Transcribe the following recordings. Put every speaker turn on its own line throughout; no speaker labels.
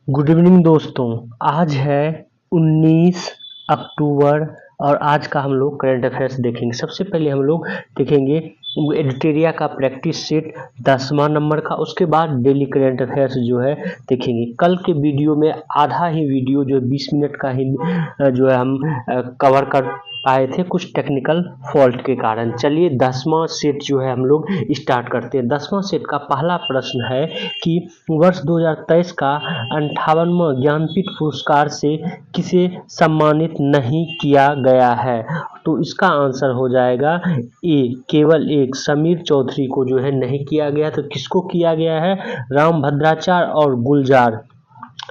Good evening दोस्तों। आज है 19 अक्टूबर और आज का हम लोग करंट अफेयर्स देखेंगे। सबसे पहले हम लोग देखेंगे एडिटेरिया का प्रैक्टिस सेट 10वां नंबर का, उसके बाद डेली करंट अफेयर्स जो है देखेंगे। कल के वीडियो में आधा ही वीडियो जो 20 मिनट का ही जो है हम कवर कर पाए थे कुछ टेक्निकल फॉल्ट के कारण। चलिए 10वां सेट जो है हम लोग स्टार्ट करते हैं। 10वां सेट का पहला प्रश्न है कि वर्ष 2023 का 58वां ज्ञानपीठ पुरस्कार से किसे सम्मानित नहीं किया गया है। तो इसका आंसर हो जाएगा ए, केवल एक समीर चौधरी को जो है नहीं किया गया। तो किसको किया गया है? रामभद्राचार्य और गुलजार,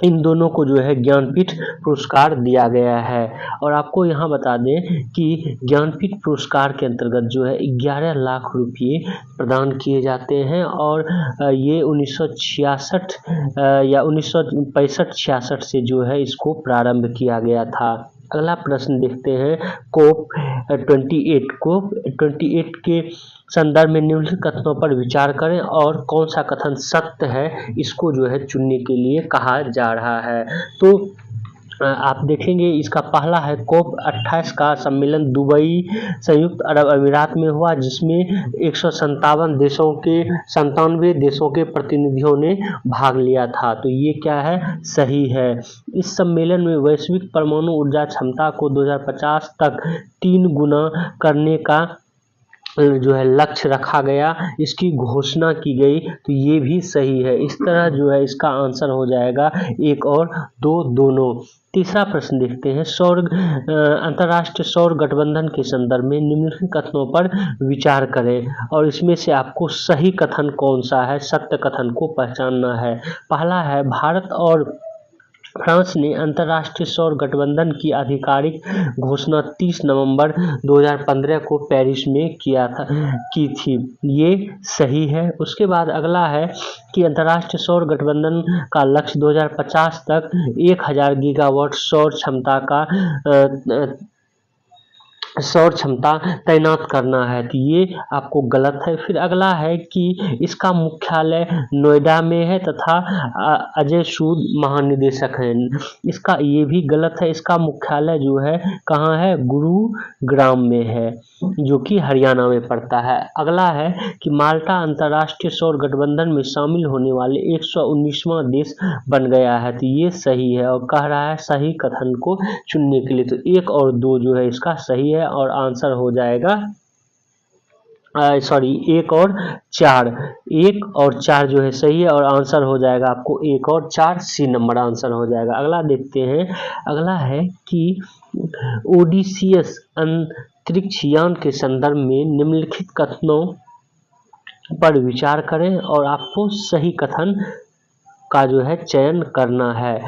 इन दोनों को जो है ज्ञानपीठ पुरस्कार दिया गया है। और आपको यहाँ बता दें कि ज्ञानपीठ पुरस्कार के अंतर्गत जो है 11 लाख रुपये प्रदान किए जाते हैं और ये 1966 या 1965-66 से जो है इसको प्रारंभ किया गया था। अगला प्रश्न देखते हैं कोप 28 के संदर्भ में निम्नलिखित कथनों पर विचार करें और कौन सा कथन सत्य है इसको जो है चुनने के लिए कहा जा रहा है। तो आप देखेंगे इसका पहला है कोप 28 का सम्मेलन दुबई संयुक्त अरब अमीरात में हुआ, जिसमें 157 देशों के 97 देशों के प्रतिनिधियों ने भाग लिया था। तो ये क्या है? सही है। इस सम्मेलन में वैश्विक परमाणु ऊर्जा क्षमता को 2050 तक 3 गुना करने का जो है लक्ष्य रखा गया, इसकी घोषणा की गई। तो ये भी सही है। इस तरह जो है इसका आंसर हो जाएगा 1 और 2 दोनों। तीसरा प्रश्न देखते हैं अंतर्राष्ट्रीय सौर गठबंधन के संदर्भ में निम्नलिखित कथनों पर विचार करें और इसमें से आपको सही कथन कौन सा है, सत्य कथन को पहचानना है। पहला है भारत और फ्रांस ने अंतर्राष्ट्रीय सौर गठबंधन की आधिकारिक घोषणा 30 नवंबर 2015 को पेरिस में की थी। ये सही है। उसके बाद अगला है कि अंतर्राष्ट्रीय सौर गठबंधन का लक्ष्य 2050 तक 1000 गीगावाट सौर क्षमता तैनात करना है। तो ये आपको गलत है। फिर अगला है कि इसका मुख्यालय नोएडा में है तथा अजय सूद महानिदेशक हैं। इसका ये भी गलत है। इसका मुख्यालय जो है कहाँ है? गुरुग्राम में है, जो कि हरियाणा में पड़ता है। अगला है कि माल्टा अंतर्राष्ट्रीय सौर गठबंधन में शामिल होने वाले 119वां देश बन गया है। तो ये सही है और कह रहा है सही कथन को चुनने के लिए। तो 1 और 2 जो है इसका सही है और आंसर हो जाएगा 1 और 4। 1 और 4 जो है सही है और आंसर हो जाएगा आपको 1 और 4, सी नंबर आंसर हो जाएगा। अगला देखते हैं। अगला है कि ओडिसियस अंतरिक्ष यान के संदर्भ में निम्नलिखित कथनों पर विचार करें और आपको सही कथन का जो है चयन करना है।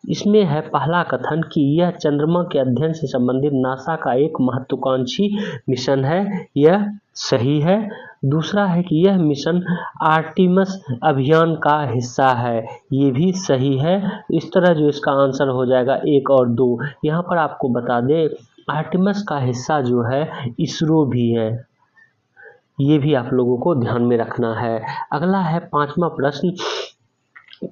इसमें है पहला कथन कि यह चंद्रमा के अध्ययन से संबंधित नासा का एक महत्वाकांक्षी मिशन है, यह सही है। दूसरा है कि यह मिशन आर्टिमस अभियान का हिस्सा है, ये भी सही है। इस तरह जो इसका आंसर हो जाएगा 1 और 2। यहाँ पर आपको बता दें आर्टिमस का हिस्सा जो है इसरो भी है, ये भी आप लोगों को ध्यान में रखना है। अगला है 5वां प्रश्न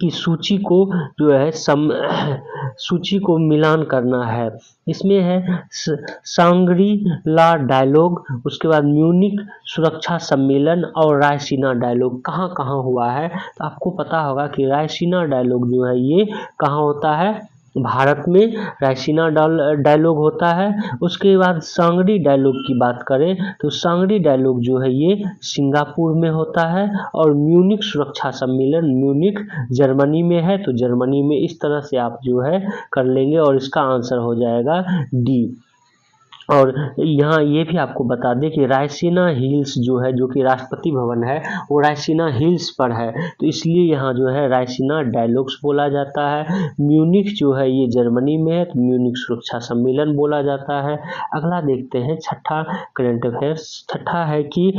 की सूची को जो है सूची को मिलान करना है। इसमें है सांग्री-ला डायलॉग, उसके बाद म्यूनिख सुरक्षा सम्मेलन और रायसीना डायलॉग कहाँ कहाँ हुआ है। तो आपको पता होगा कि रायसीना डायलॉग जो है ये कहाँ होता है? भारत में रायसीना डायलॉग होता है। उसके बाद सांगरी डायलॉग की बात करें तो सांगरी डायलॉग जो है ये सिंगापुर में होता है और म्यूनिख सुरक्षा सम्मेलन म्यूनिख जर्मनी में है। तो जर्मनी में इस तरह से आप जो है कर लेंगे और इसका आंसर हो जाएगा डी। और यहाँ ये भी आपको बता दें कि रायसीना हिल्स जो है, जो कि राष्ट्रपति भवन है, वो रायसीना हिल्स पर है। तो इसलिए यहाँ जो है रायसीना डायलॉग्स बोला जाता है। म्यूनिख जो है ये जर्मनी में है, तो म्यूनिख सुरक्षा सम्मेलन बोला जाता है। अगला देखते हैं छठा करंट अफेयर्स। छठा है कि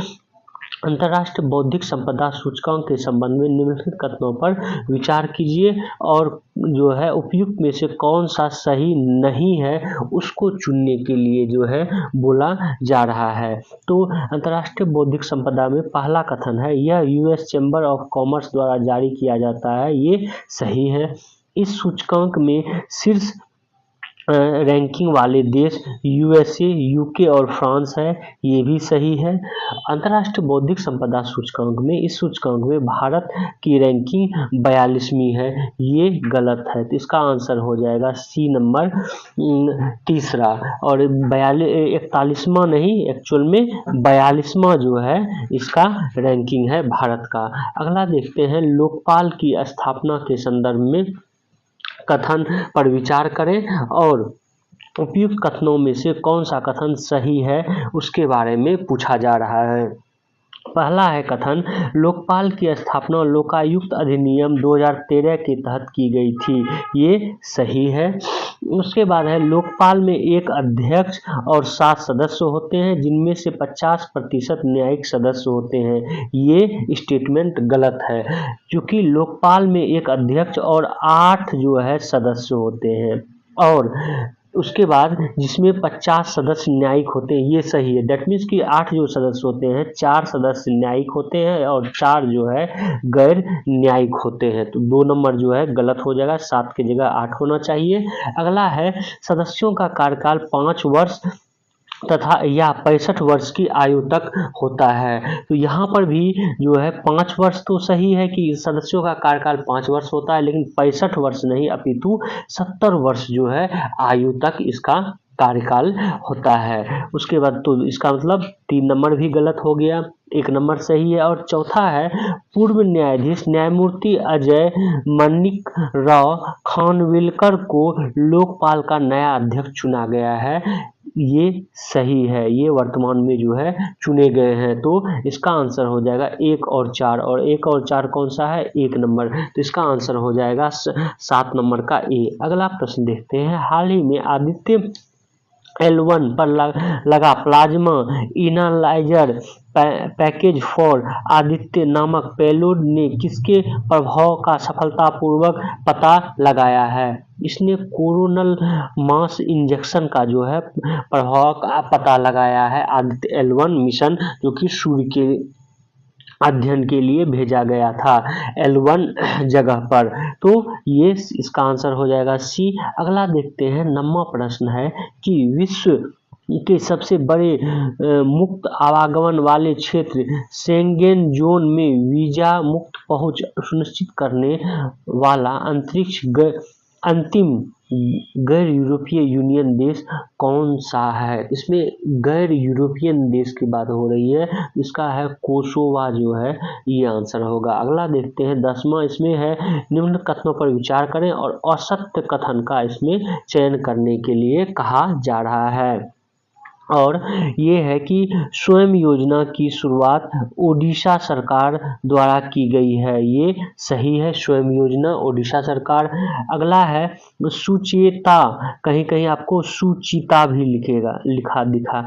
अंतर्राष्ट्रीय बौद्धिक संपदा सूचकांक के संबंध में निम्नलिखित कथनों पर विचार कीजिए और जो है उपयुक्त में से कौन सा सही नहीं है उसको चुनने के लिए जो है बोला जा रहा है। तो अंतर्राष्ट्रीय बौद्धिक संपदा में पहला कथन है यह यूएस चैम्बर ऑफ कॉमर्स द्वारा जारी किया जाता है, ये सही है। इस सूचकांक में शीर्ष रैंकिंग वाले देश यूएसए, यूके और फ्रांस है, ये भी सही है। अंतर्राष्ट्रीय बौद्धिक संपदा सूचकांक में, इस सूचकांक में भारत की रैंकिंग 42वीं है, ये गलत है। तो इसका आंसर हो जाएगा सी नंबर तीसरा। और 41वां नहीं, एक्चुअल में 42वां जो है इसका रैंकिंग है भारत का। अगला देखते हैं, लोकपाल की स्थापना के संदर्भ में कथन पर विचार करें और उपयुक्त कथनों में से कौन सा कथन सही है उसके बारे में पूछा जा रहा है। पहला है कथन, लोकपाल की स्थापना लोकायुक्त अधिनियम 2013 के तहत की गई थी, ये सही है। उसके बाद है, लोकपाल में एक अध्यक्ष और 7 सदस्य होते हैं, जिनमें से 50% न्यायिक सदस्य होते हैं, ये स्टेटमेंट गलत है, क्योंकि लोकपाल में एक अध्यक्ष और 8 जो है सदस्य होते हैं। और उसके बाद जिसमें 50 सदस्य न्यायिक होते हैं, ये सही है। डेट मीन्स कि 8 जो सदस्य होते हैं, 4 सदस्य न्यायिक होते हैं और 4 जो है गैर न्यायिक होते हैं। तो 2 नंबर जो है गलत हो जाएगा, 7 की जगह 8 होना चाहिए। अगला है, सदस्यों का कार्यकाल 5 वर्ष तथा या 65 वर्ष की आयु तक होता है। तो यहाँ पर भी जो है 5 वर्ष तो सही है कि सदस्यों का कार्यकाल 5 वर्ष होता है, लेकिन 65 वर्ष नहीं अपितु 70 वर्ष जो है आयु तक इसका कार्यकाल होता है। उसके बाद तो इसका मतलब 3 नंबर भी गलत हो गया, 1 नंबर सही है। और चौथा है, पूर्व न्यायाधीश न्यायमूर्ति अजय मनिक राव खानविलकर को लोकपाल का नया अध्यक्ष चुना गया है, ये सही है, ये वर्तमान में जो है चुने गए हैं। तो इसका आंसर हो जाएगा 1 और 4, और 1 और 4 कौन सा है, 1 नंबर। तो इसका आंसर हो जाएगा 7 नंबर का ए। अगला प्रश्न देखते हैं, हाल ही में आदित्य L1 पर लगा प्लाज्मा इनालाइजर पैकेज फॉर आदित्य नामक पेलोड ने किसके प्रभाव का सफलतापूर्वक पता लगाया है। इसने कोरोनल मास इंजेक्शन का जो है प्रभाव का पता लगाया है आदित्य L1 मिशन, जो कि सूर्य के अध्ययन के लिए भेजा गया था L1 जगह पर। तो ये इसका आंसर हो जाएगा सी। अगला देखते हैं, 9वां प्रश्न है कि विश्व के सबसे बड़े मुक्त आवागमन वाले क्षेत्र शेंगेन जोन में वीजा मुक्त पहुंच सुनिश्चित करने वाला अंतिम गैर यूरोपीय यूनियन देश कौन सा है। इसमें गैर यूरोपियन देश की बात हो रही है, इसका है कोसोवा जो है, ये आंसर होगा। अगला देखते हैं, 10वां इसमें है, निम्न कथनों पर विचार करें और असत्य कथन का इसमें चयन करने के लिए कहा जा रहा है। और ये है कि स्वयं योजना की शुरुआत ओडिशा सरकार द्वारा की गई है, ये सही है, स्वयं योजना ओडिशा सरकार। अगला है, सुचेता, कहीं कहीं आपको सुचिता भी लिखा दिखा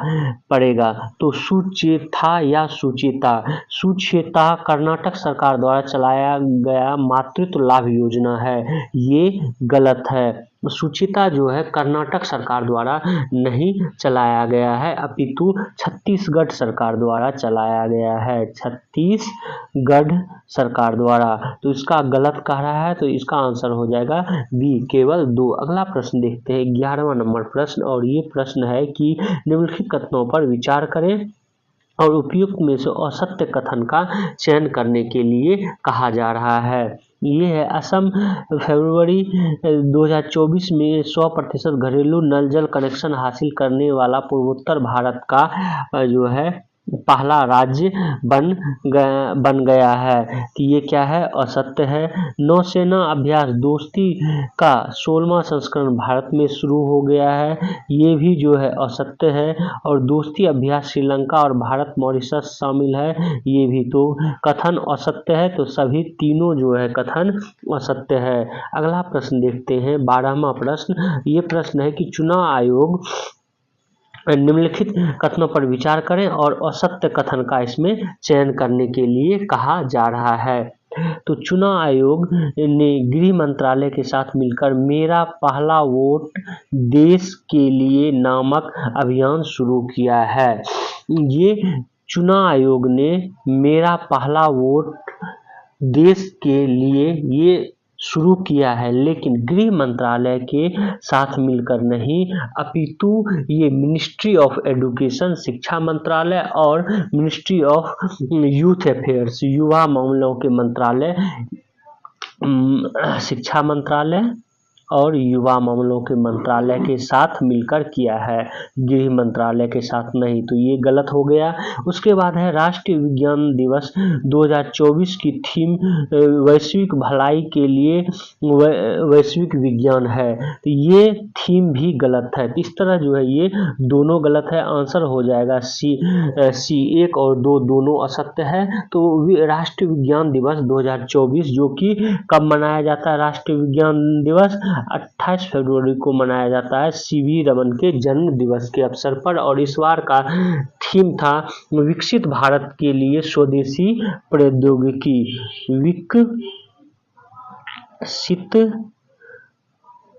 पड़ेगा, तो सुचेता या सुचेता। सुचेता कर्नाटक सरकार द्वारा चलाया गया मातृत्व लाभ योजना है, ये गलत है। सुचिता जो है कर्नाटक सरकार द्वारा नहीं चलाया गया है, अपितु छत्तीसगढ़ सरकार द्वारा चलाया गया है, छत्तीसगढ़ सरकार द्वारा। तो इसका गलत कह रहा है, तो इसका आंसर हो जाएगा बी, केवल 2। अगला प्रश्न देखते हैं, 11वां नंबर प्रश्न, और ये प्रश्न है कि निम्नलिखित कथनों पर विचार करें और उपयुक्त में से असत्य कथन का चयन करने के लिए कहा जा रहा है। ये है, असम फरवरी 2024 में 100% घरेलू नल जल कनेक्शन हासिल करने वाला पूर्वोत्तर भारत का जो है पहला राज्य बन गया है, कि ये क्या है, असत्य है। नौसेना अभ्यास दोस्ती का 16वां संस्करण भारत में शुरू हो गया है, ये भी जो है असत्य है। और दोस्ती अभ्यास श्रीलंका और भारत मॉरिशस शामिल है, ये भी तो कथन असत्य है। तो सभी तीनों जो है कथन असत्य है। अगला प्रश्न देखते हैं, 12वां प्रश्न। ये प्रश्न है कि चुनाव आयोग निम्नलिखित कथनों पर विचार करें और असत्य कथन का इसमें चयन करने के लिए कहा जा रहा है। तो चुनाव आयोग ने गृह मंत्रालय के साथ मिलकर मेरा पहला वोट देश के लिए नामक अभियान शुरू किया है। ये चुनाव आयोग ने मेरा पहला वोट देश के लिए ये शुरू किया है, लेकिन गृह मंत्रालय के साथ मिलकर नहीं, अपितु ये मिनिस्ट्री ऑफ एजुकेशन शिक्षा मंत्रालय और मिनिस्ट्री ऑफ यूथ अफेयर्स युवा मामलों के मंत्रालय शिक्षा मंत्रालय और युवा मामलों के मंत्रालय के साथ मिलकर किया है, गृह मंत्रालय के साथ नहीं, तो ये गलत हो गया। उसके बाद है राष्ट्रीय विज्ञान दिवस 2024 की थीम वैश्विक भलाई के लिए वैश्विक विज्ञान है, तो ये थीम भी गलत है। इस तरह जो है ये दोनों गलत है, आंसर हो जाएगा सी 1 और 2 दोनों असत्य है। तो राष्ट्रीय विज्ञान दिवस 2024 जो कि कब मनाया जाता है, राष्ट्रीय विज्ञान दिवस 28 फरवरी को मनाया जाता है सीवी रमन के जन्म दिवस के अवसर पर, और इस बार का थीम था विकसित भारत के लिए स्वदेशी प्रौद्योगिकी, विकसित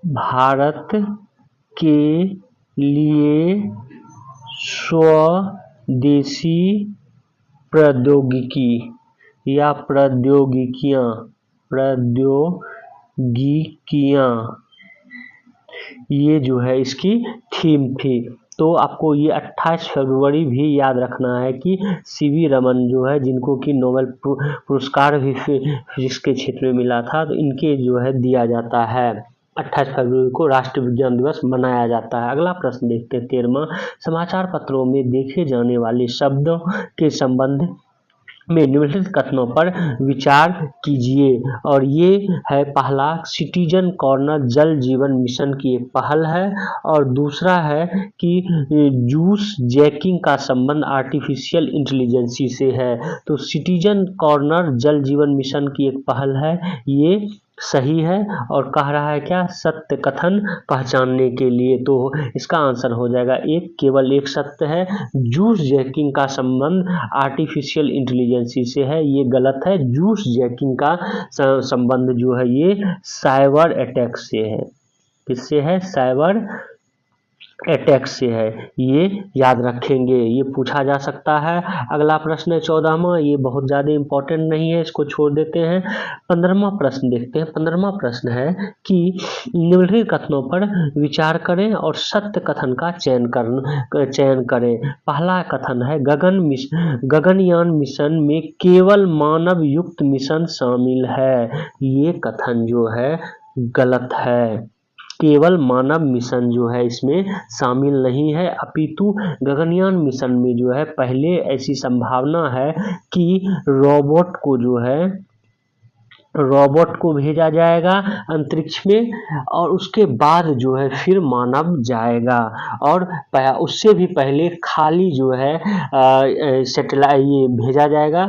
भारत के लिए स्वदेशी प्रौद्योगिकी या प्रौद्योगिकियां ये जो है इसकी थीम थी। तो आपको ये 28 फरवरी भी याद रखना है कि सीवी रमन जो है, जिनको कि नोबेल पुरस्कार भी फिजिक्स के क्षेत्र में मिला था, तो इनके जो है दिया जाता है 28 फरवरी को राष्ट्रीय विज्ञान दिवस मनाया जाता है। अगला प्रश्न देखते हैं 13वां, समाचार पत्रों में देखे जाने वाले शब्दों के संबंध में निम्नलिखित कथनों पर विचार कीजिए, और ये है पहला, सिटीजन कॉर्नर जल जीवन मिशन की एक पहल है, और दूसरा है कि जूस जैकिंग का संबंध आर्टिफिशियल इंटेलिजेंसी से है। तो सिटीजन कॉर्नर जल जीवन मिशन की एक पहल है, ये सही है, और कह रहा है क्या, सत्य कथन पहचानने के लिए, तो इसका आंसर हो जाएगा एक, केवल एक सत्य है। जूस जैकिंग का संबंध आर्टिफिशियल इंटेलिजेंसी से है, ये गलत है। जूस जैकिंग का संबंध जो है ये साइबर अटैक से है, किससे है, साइबर अटैक से है, ये याद रखेंगे, ये पूछा जा सकता है। अगला प्रश्न है 14वां, ये बहुत ज़्यादा इंपॉर्टेंट नहीं है, इसको छोड़ देते हैं। 15वां प्रश्न देखते हैं। 15वां प्रश्न है कि निम्नलिखित कथनों पर विचार करें और सत्य कथन का चयन करें। पहला कथन है गगनयान मिशन में केवल मानव युक्त मिशन शामिल है, ये कथन जो है गलत है। केवल मानव मिशन जो है इसमें शामिल नहीं है, अपितु गगनयान मिशन में जो है पहले ऐसी संभावना है कि रोबोट को भेजा जाएगा अंतरिक्ष में, और उसके बाद जो है फिर मानव जाएगा, और उससे भी पहले खाली जो है सैटेलाइट ये भेजा जाएगा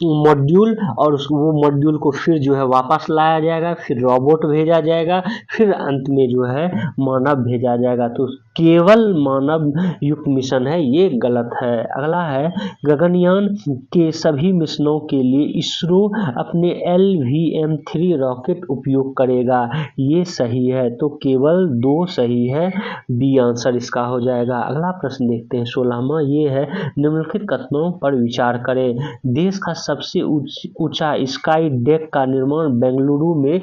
मॉड्यूल, और वो मॉड्यूल को फिर जो है वापस लाया जाएगा, फिर रोबोट भेजा जाएगा, फिर अंत में जो है मानव भेजा जाएगा। तो केवल मानव युक्त मिशन है, ये गलत है। अगला है गगनयान के सभी मिशनों के लिए इसरो अपने LVM-3 रॉकेट उपयोग करेगा, ये सही है, तो केवल 2 सही है, बी आंसर इसका हो जाएगा। अगला प्रश्न देखते हैं 16वां, ये है निम्नलिखित कथनों पर विचार करें। देश का सबसे ऊंचा स्काई डेक का निर्माण बेंगलुरु में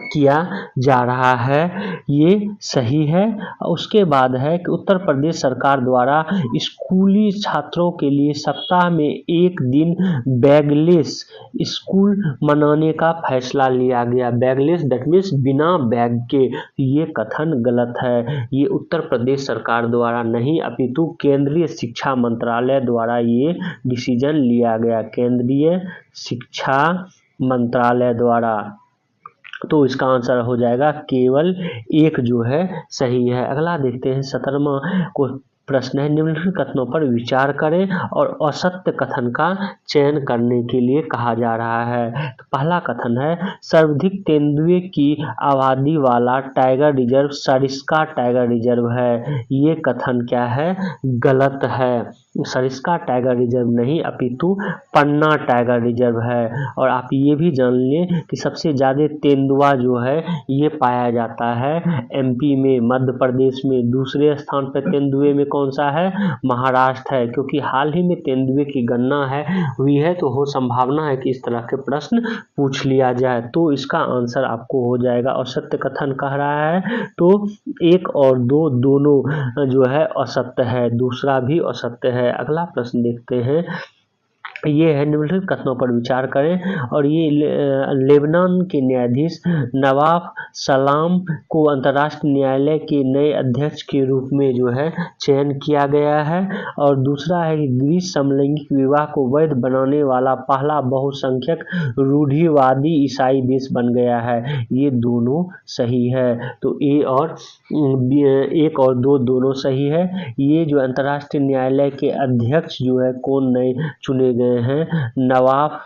किया जा रहा है, ये सही है। उसके बाद है कि उत्तर प्रदेश सरकार द्वारा स्कूली छात्रों के लिए सप्ताह में एक दिन बैगलेस स्कूल मनाने का फैसला लिया गया। बैगलेस दैट मीन्स बिना बैग के, ये कथन गलत है, ये उत्तर प्रदेश सरकार द्वारा नहीं अपितु केंद्रीय शिक्षा मंत्रालय द्वारा ये डिसीजन लिया गया, केंद्रीय शिक्षा मंत्रालय द्वारा। तो इसका आंसर हो जाएगा केवल एक जो है सही है। अगला देखते हैं 17वां को प्रश्न है निम्नलिखित कथनों पर विचार करें और असत्य कथन का चयन करने के लिए कहा जा रहा है। तो पहला कथन है सर्वाधिक तेंदुए की आबादी वाला tiger reserve Sariska tiger reserve है, ये कथन क्या है, गलत है। सरिस्का टाइगर रिजर्व नहीं अपितु पन्ना टाइगर रिजर्व है। और आप ये भी जान लें कि सबसे ज़्यादा तेंदुआ जो है ये पाया जाता है एमपी में, मध्य प्रदेश में। दूसरे स्थान पर तेंदुए में कौन सा है? महाराष्ट्र है, क्योंकि हाल ही में तेंदुए की गणना हुई है, तो हो संभावना है कि इस तरह के प्रश्न पूछ लिया जाए। तो इसका आंसर आपको हो जाएगा। और सत्य कथन कह रहा है तो 1 और 2 दोनों जो है असत्य है, दूसरा भी असत्य है। अगला प्रश्न देखते हैं, ये है निम्नलिखित कथनों पर विचार करें। और ये लेबनान के न्यायाधीश नवाफ सलाम को अंतर्राष्ट्रीय न्यायालय के नए अध्यक्ष के रूप में जो है चयन किया गया है। और दूसरा है कि ग्रीस समलैंगिक विवाह को वैध बनाने वाला पहला बहुसंख्यक रूढ़िवादी ईसाई देश बन गया है। ये दोनों सही है, तो 1 और 2 दोनों सही है। ये जो अंतर्राष्ट्रीय न्यायालय के अध्यक्ष जो है कौन नए चुने गए हैं? नवाफ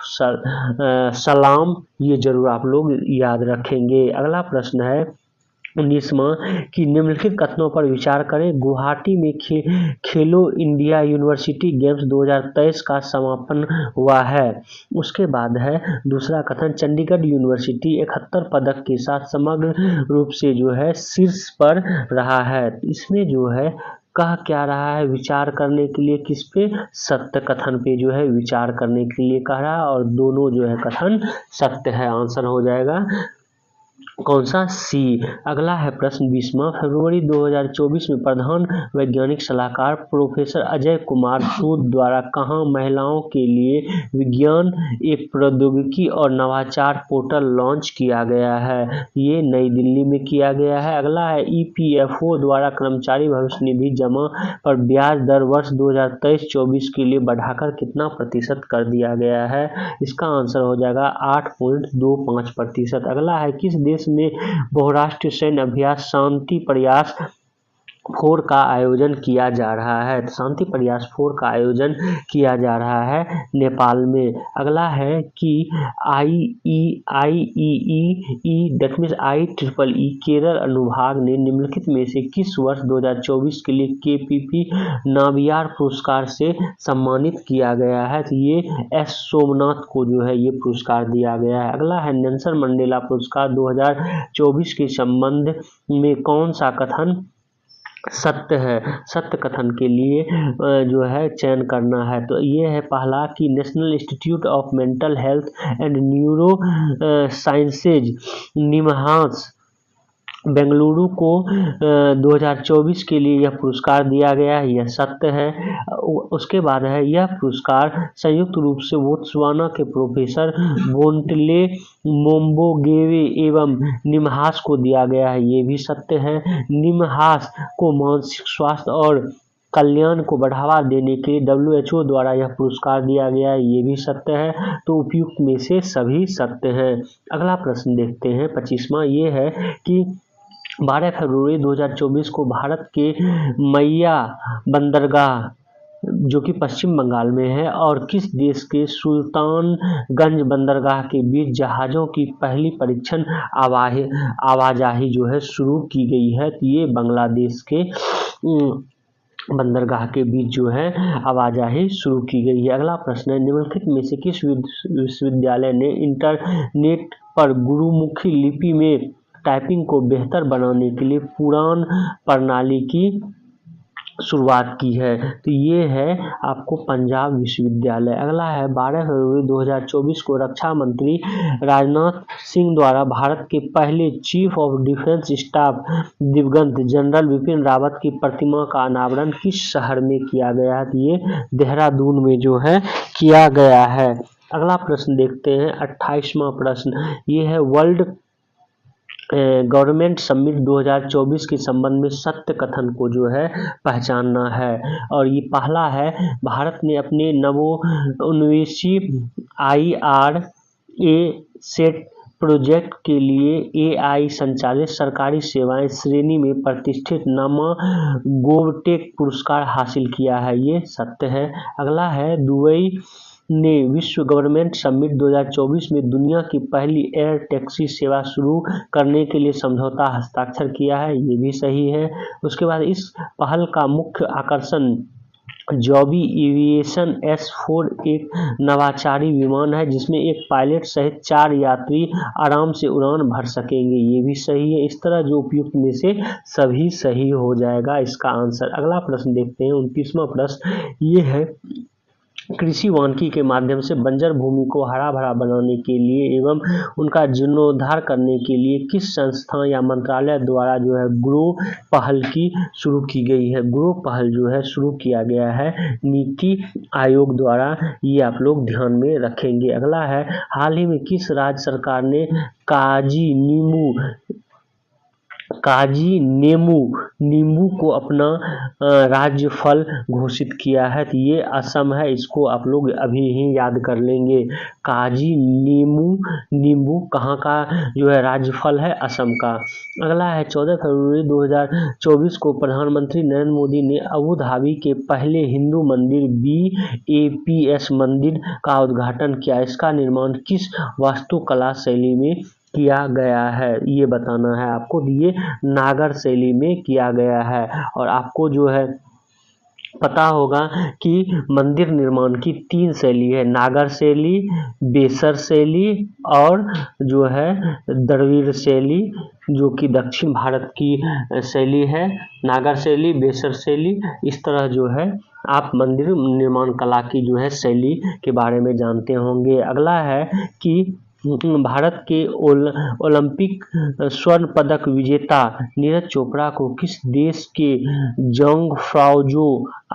सलाम। ये जरूर आप लोग याद रखेंगे। अगला प्रश्न है 19वां कि निम्नलिखित कथनों पर विचार करें। गुवाहाटी में खेलो इंडिया यूनिवर्सिटी गेम्स 2023 का समापन हुआ है। उसके बाद है दूसरा कथन, चंडीगढ़ यूनिवर्सिटी 71 पदक के साथ समग्र रूप से जो है शीर्ष पर रहा है। इसमें जो है कह क्या रहा है? विचार करने के लिए किस पे? सत्य कथन पे जो है विचार करने के लिए कह रहा है, और दोनों जो है कथन सत्य है। आंसर हो जाएगा कौन सा? सी। अगला है प्रश्न 20वां, फरवरी 2024 में प्रधान वैज्ञानिक सलाहकार प्रोफेसर अजय कुमार सूद द्वारा कहाँ महिलाओं के लिए विज्ञान एक प्रौद्योगिकी और नवाचार पोर्टल लॉन्च किया गया है? ये नई दिल्ली में किया गया है। अगला है ईपीएफओ द्वारा कर्मचारी भविष्य निधि जमा पर ब्याज दर वर्ष 2023-24 के लिए बढ़ाकर कितना प्रतिशत कर दिया गया है? इसका आंसर हो जाएगा 8.25%। अगला है किस देश में बहुराष्ट्रीय सैन्य अभ्यास शांति प्रयास 4 का आयोजन किया जा रहा है? तो शांति प्रयास 4 का आयोजन किया जा रहा है नेपाल में। अगला है कि IEEE केरल अनुभाग ने निम्नलिखित में से किस वर्ष 2024 के लिए KPP नाबियार पुरस्कार से सम्मानित किया गया है? तो ये S सोमनाथ को जो है ये पुरस्कार दिया गया है। अगला है नेल्सन मंडेला पुरस्कार 2024 के संबंध में कौन सा कथन सत्य है? सत्य कथन के लिए जो है चयन करना है। तो ये है पहला कि national institute of mental health and neuro sciences NIMHANS Bengaluru को 2024 के लिए यह पुरस्कार दिया गया है, यह सत्य है। उसके बाद है यह पुरस्कार संयुक्त रूप से बोत्सवाना के प्रोफेसर बोंटले मोम्बोगेवे एवं निमहांस को दिया गया है, ये भी सत्य है। निमहांस को मानसिक स्वास्थ्य और कल्याण को बढ़ावा देने के लिए WHO द्वारा यह पुरस्कार दिया गया है, ये भी सत्य है। तो उपयुक्त में से सभी सत्य हैं। अगला प्रश्न देखते हैं 25वां, ये है कि 12 फरवरी 2024 को भारत के मैया बंदरगाह जो कि पश्चिम बंगाल में है और किस देश के सुल्तानगंज बंदरगाह के बीच जहाज़ों की पहली परीक्षण आवाजाही जो है शुरू की गई है? तो ये बांग्लादेश के बंदरगाह के बीच जो है आवाजाही शुरू की गई है। अगला प्रश्न है निम्नलिखित में से किस विश्वविद्यालय ने इंटरनेट पर गुरुमुखी लिपि में टाइपिंग को बेहतर बनाने के लिए पुराण प्रणाली की शुरुआत की है? तो ये है आपको पंजाब विश्वविद्यालय। अगला है 12 फरवरी 2024 को रक्षा मंत्री राजनाथ सिंह द्वारा भारत के पहले चीफ ऑफ डिफेंस स्टाफ दिवंगत जनरल बिपिन रावत की प्रतिमा का अनावरण किस शहर में किया गया है? तो ये देहरादून में जो है किया गया है। अगला प्रश्न देखते हैं 28वां प्रश्न, ये है वर्ल्ड गवर्नमेंट समिट 2024 के संबंध में सत्य कथन को जो है पहचानना है। और ये पहला है भारत ने अपने नवोन्मेषी IRA सेट प्रोजेक्ट के लिए AI संचालित सरकारी सेवाएं श्रेणी में प्रतिष्ठित नामा गोवटेक पुरस्कार हासिल किया है, ये सत्य है। अगला है दुबई ने विश्व गवर्नमेंट समिट 2024 में दुनिया की पहली एयर टैक्सी सेवा शुरू करने के लिए समझौता हस्ताक्षर किया है, ये भी सही है। उसके बाद इस पहल का मुख्य आकर्षण जॉबी एविएशन S4 एक नवाचारी विमान है जिसमें एक पायलट सहित 4 यात्री आराम से उड़ान भर सकेंगे। ये भी सही है। इस तरह जो उपयुक्त में से सभी सही हो जाएगा इसका आंसर। अगला प्रश्न देखते हैं, 29वां प्रश्न ये है, कृषि वानिकी के माध्यम से बंजर भूमि को हरा भरा बनाने के लिए एवं उनका जीर्णोद्धार करने के लिए किस संस्था या मंत्रालय द्वारा जो है ग्रो पहल की शुरू की गई है। ग्रो पहल जो है शुरू किया गया है नीति आयोग द्वारा, ये आप लोग ध्यान में रखेंगे। अगला है, हाल ही में किस राज्य सरकार ने काजी नींबू को अपना राज्य फल घोषित किया है। तो ये असम है, इसको आप लोग अभी ही याद कर लेंगे। काजी नींबू कहाँ का जो है राज्य फल है, असम का। अगला है, 14 फरवरी 2024 को प्रधानमंत्री नरेंद्र मोदी ने अबू धाबी के पहले हिंदू मंदिर BAPS मंदिर का उद्घाटन किया। इसका निर्माण किस वास्तुकला शैली में किया गया है, ये बताना है आपको। ये नागर शैली में किया गया है। और आपको जो है पता होगा कि मंदिर निर्माण की 3 शैली है, नागर शैली, बेसर शैली और जो है द्रविड़ शैली, जो कि दक्षिण भारत की शैली है। नागर शैली, बेसर शैली, इस तरह जो है आप मंदिर निर्माण कला की जो है शैली के बारे में जानते होंगे। अगला है कि भारत के ओलंपिक स्वर्ण पदक विजेता नीरज चोपड़ा को किस देश के जोंगफ्राओजो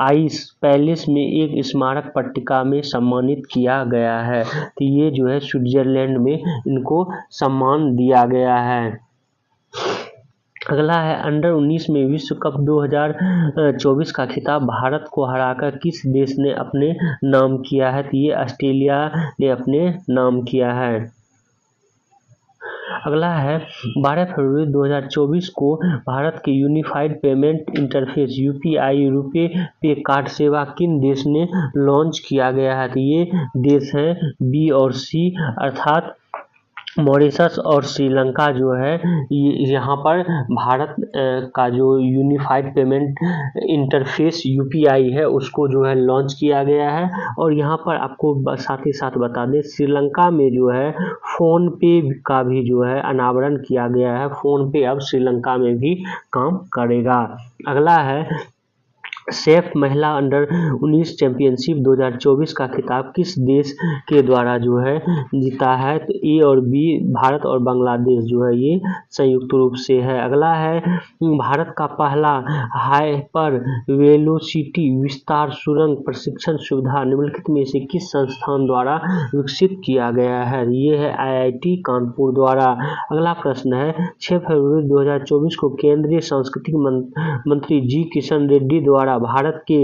आइस पैलेस में एक स्मारक पट्टिका में सम्मानित किया गया है। तो ये जो है स्विट्जरलैंड में इनको सम्मान दिया गया है। अगला है, अंडर 19 में विश्व कप 2024 का खिताब भारत को हराकर किस देश ने अपने नाम किया है। तो ये ऑस्ट्रेलिया ने अपने नाम किया है। अगला है, 12 फरवरी 2024 को भारत के unified payment interface UPI RuPay पे कार्ड सेवा किन देश ने लॉन्च किया गया है। तो ये देश हैं B और C, अर्थात मॉरिशस और श्रीलंका जो है यहाँ पर भारत का जो यूनिफाइड पेमेंट इंटरफेस UPI है उसको जो है लॉन्च किया गया है। और यहाँ पर आपको साथ ही साथ बता दें, श्रीलंका में जो है फ़ोन पे का भी जो है अनावरण किया गया है। फ़ोन पे अब श्रीलंका में भी काम करेगा। अगला है, सेफ महिला अंडर 19 चैंपियनशिप 2024 का खिताब किस देश के द्वारा जो है जीता है। तो A और B, भारत और बांग्लादेश जो है ये संयुक्त रूप से है। अगला है, भारत का पहला हाइपर वेलोसिटी विस्तार सुरंग प्रशिक्षण सुविधा निम्नलिखित में से किस संस्थान द्वारा विकसित किया गया है। ये है IIT कानपुर द्वारा। अगला प्रश्न है, 6 फरवरी 2024 को केंद्रीय सांस्कृतिक मंत्री G किशन रेड्डी द्वारा भारत के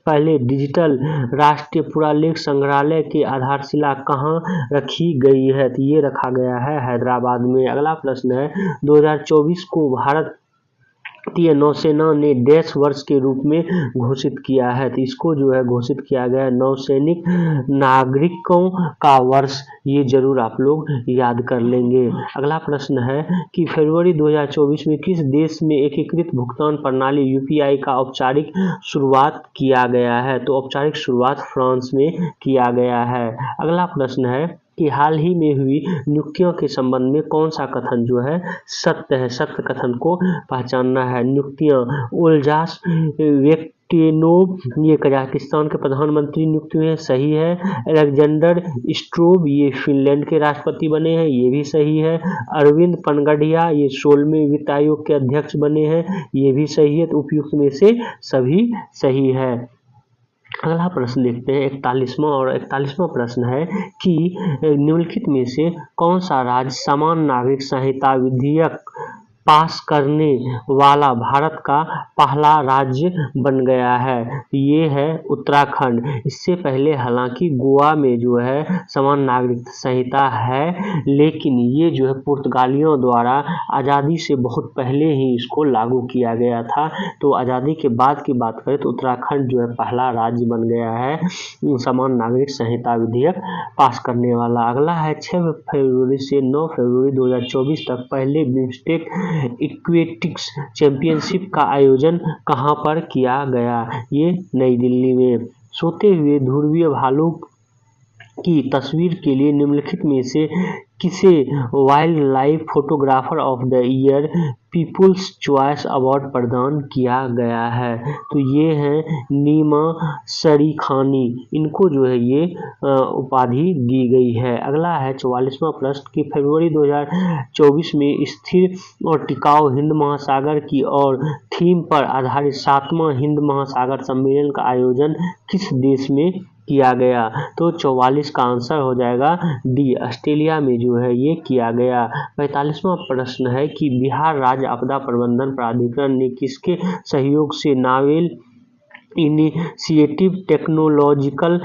पहले डिजिटल राष्ट्रीय पुरालेख संग्रहालय की आधारशिला कहाँ रखी गई है। तो ये रखा गया है हैदराबाद में। अगला प्रश्न है, 2024 को भारतीय नौसेना ने डैश वर्ष के रूप में घोषित किया है। तो इसको जो है घोषित किया गया है नौसैनिक नागरिकों का वर्ष, ये जरूर आप लोग याद कर लेंगे। अगला प्रश्न है कि फरवरी 2024 में किस देश में एकीकृत भुगतान प्रणाली UPI का औपचारिक शुरुआत किया गया है। तो औपचारिक शुरुआत फ्रांस में किया गया है। अगला प्रश्न है कि हाल ही में हुई नियुक्तियों के संबंध में कौन सा कथन जो है सत्य है। सत्य कथन को पहचानना है। नियुक्तियां, उल्जास वेक्टेनोव ये कजाकिस्तान के प्रधानमंत्री नियुक्त हुए हैं, सही है। अलेक्जेंडर स्ट्रोब ये फिनलैंड के राष्ट्रपति बने हैं, ये भी सही है। अरविंद पनगढ़िया ये 16वें वित्त आयोग के अध्यक्ष बने हैं, ये भी सही है। तो उपयुक्त में से सभी सही है। अगला प्रश्न देखते हैं 41वां, और 41वां प्रश्न है कि निम्नलिखित में से कौन सा राज्य समान नागरिक संहिता विधेयक पास करने वाला भारत का पहला राज्य बन गया है। ये है उत्तराखंड। इससे पहले हालांकि गोवा में जो है समान नागरिक संहिता है, लेकिन ये जो है पुर्तगालियों द्वारा आज़ादी से बहुत पहले ही इसको लागू किया गया था। तो आज़ादी के बाद की बात करें तो उत्तराखंड जो है पहला राज्य बन गया है समान नागरिक संहिता विधेयक पास करने वाला। अगला है, 6 फरवरी से 9 फरवरी 2024 तक पहले बिम्स्टेक एक्वेटिक्स चैंपियनशिप का आयोजन कहाँ पर किया गया? ये नई दिल्ली में। सोते हुए ध्रुवीय भालू की तस्वीर के लिए निम्नलिखित में से किसे wildlife photographer of the year people's choice award प्रदान किया गया है? तो ये हैं नीमा शरीखानी, इनको जो है ये उपाधि दी गई है। अगला है 44वां प्रश्न कि फरवरी 2024 में स्थिर और टिकाऊ हिंद महासागर की और थीम पर आधारित 7वां हिंद महासागर सम्मेलन का आयोजन किस देश में किया गया? तो 44 का आंसर हो जाएगा डी, ऑस्ट्रेलिया में जो है ये किया गया। 45वां प्रश्न है कि बिहार राज्य आपदा प्रबंधन प्राधिकरण ने किसके सहयोग से novel initiative technological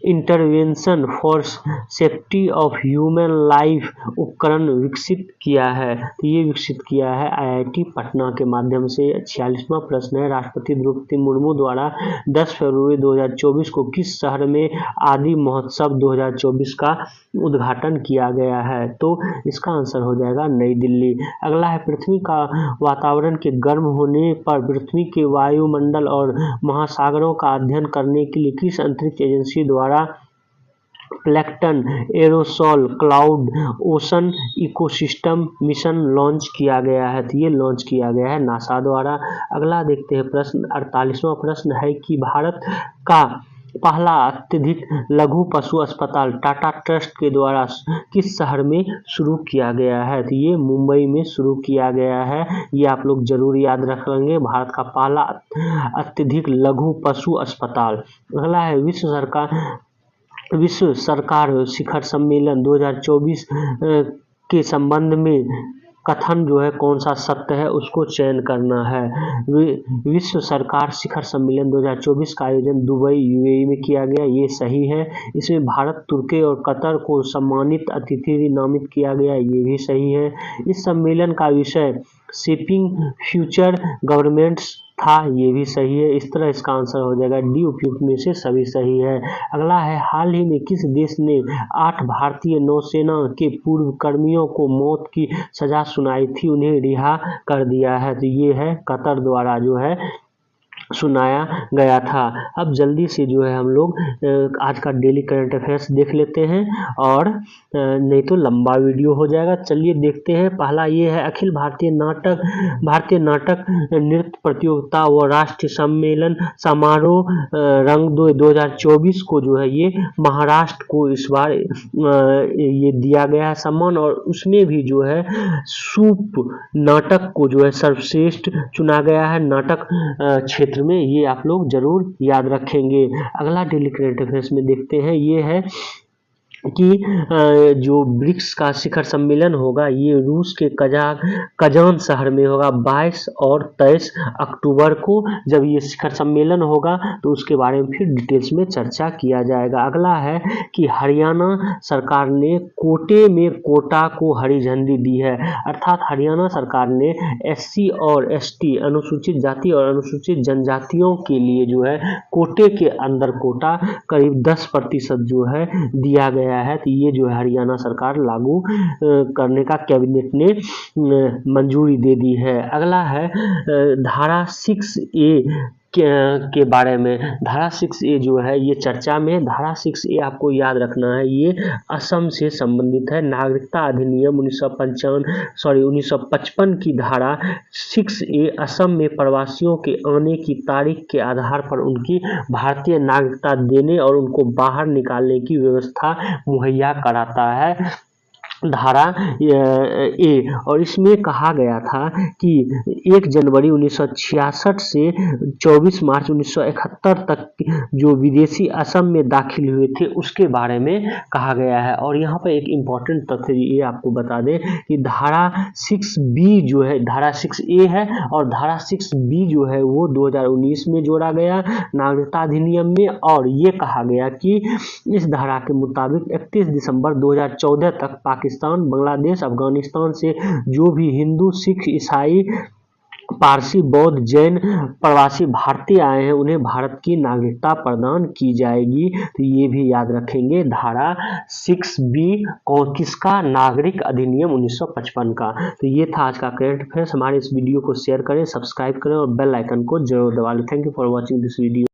intervention for safety of human life उपकरण विकसित किया है? तो ये विकसित किया है IIT पटना के माध्यम से। 46वां प्रश्न है राष्ट्रपति द्रौपदी मुर्मू द्वारा 10 फरवरी 2024 को किस शहर में आदि महोत्सव 2024 का उद्घाटन किया गया है? तो इसका आंसर हो जाएगा नई दिल्ली। अगला है पृथ्वी का वातावरण के गर्म होने पर पृथ्वी के वायुमंडल और महासागरों का अध्ययन करने के लिए किस अंतरिक्ष एजेंसी द्वारा plankton aerosol cloud ocean ecosystem mission launch किया गया है? तो ये लॉन्च किया गया है नासा द्वारा। अगला देखते हैं प्रश्न 48वां प्रश्न है कि भारत का पहला अत्यधिक लघु पशु अस्पताल टाटा ट्रस्ट के द्वारा किस शहर में शुरू किया गया है? तो ये मुंबई में शुरू किया गया है। ये आप लोग जरूर याद रख लेंगे, भारत का पहला अत्यधिक लघु पशु अस्पताल। अगला है विश्व सरकार शिखर सम्मेलन 2024 के संबंध में कथन जो है कौन सा सत्य है उसको चयन करना है। विश्व सरकार शिखर सम्मेलन 2024 का आयोजन दुबई UAE में किया गया, ये सही है। इसमें भारत, तुर्की और कतर को सम्मानित अतिथि नामित किया गया, ये भी सही है। इस सम्मेलन का विषय शेपिंग फ्यूचर गवर्नमेंट्स था, ये भी सही है। इस तरह इसका आंसर हो जाएगा डी, उपयुक्त में से सभी सही है। अगला है हाल ही में किस देश ने 8 भारतीय नौसेना के पूर्व कर्मियों को मौत की सजा सुनाई थी, उन्हें रिहा कर दिया है? तो ये है कतर द्वारा जो है सुनाया गया था। अब जल्दी से जो है हम लोग आज का डेली करंट अफेयर्स देख लेते हैं और नहीं तो लंबा वीडियो हो जाएगा। चलिए देखते हैं। पहला ये है अखिल भारतीय नाटक नृत्य प्रतियोगिता व राष्ट्रीय सम्मेलन समारोह रंग 2024 को जो है ये महाराष्ट्र को इस बार ये दिया गया है सम्मान, और उसमें भी जो है सूप नाटक को जो है सर्वश्रेष्ठ चुना गया है नाटक क्षेत्र में। ये आप लोग जरूर याद रखेंगे। अगला डेली करंट अफेयर्स में देखते हैं, ये है कि जो ब्रिक्स का शिखर सम्मेलन होगा ये रूस के कजान शहर में होगा 22 और 23 अक्टूबर को। जब ये शिखर सम्मेलन होगा तो उसके बारे में फिर डिटेल्स में चर्चा किया जाएगा। अगला है कि हरियाणा सरकार ने कोटे में कोटा को हरी झंडी दी है, अर्थात हरियाणा सरकार ने SC और ST अनुसूचित जाति और अनुसूचित जनजातियों के लिए जो है कोटे के अंदर कोटा करीब 10% जो है दिया गया है। तो ये जो है हरियाणा सरकार लागू करने का कैबिनेट ने मंजूरी दे दी है। अगला है धारा 6A के बारे में। धारा 6A जो है ये चर्चा में, धारा 6A आपको याद रखना है, ये असम से संबंधित है। नागरिकता अधिनियम 1955 की धारा 6A असम में प्रवासियों के आने की तारीख के आधार पर उनकी भारतीय नागरिकता देने और उनको बाहर निकालने की व्यवस्था मुहैया कराता है, धारा ए। और इसमें कहा गया था कि 1 जनवरी 1966 से 24 मार्च 1971 तक जो विदेशी असम में दाखिल हुए थे उसके बारे में कहा गया है। और यहाँ पर एक इम्पॉर्टेंट तथ्य ये आपको बता दें कि धारा 6B जो है, धारा 6A है और धारा 6B जो है वो 2019 में जोड़ा गया नागरिकता अधिनियम में। और ये कहा गया कि इस धारा के मुताबिक 31 दिसंबर 2014 तक पाकिस्तान, बांग्लादेश, अफगानिस्तान से जो भी हिंदू, सिख, ईसाई पारसी, बौद्ध, जैन प्रवासी भारतीय आए हैं उन्हें भारत की नागरिकता प्रदान की जाएगी। तो ये भी याद रखेंगे। धारा 6B किसका? नागरिक अधिनियम 1955 का। तो ये था आज का करंट अफेयर्स। हमारे इस वीडियो को शेयर करें, सब्सक्राइब करें और बेल आइकन को जरूर दबा लें। Thank you for watching this video.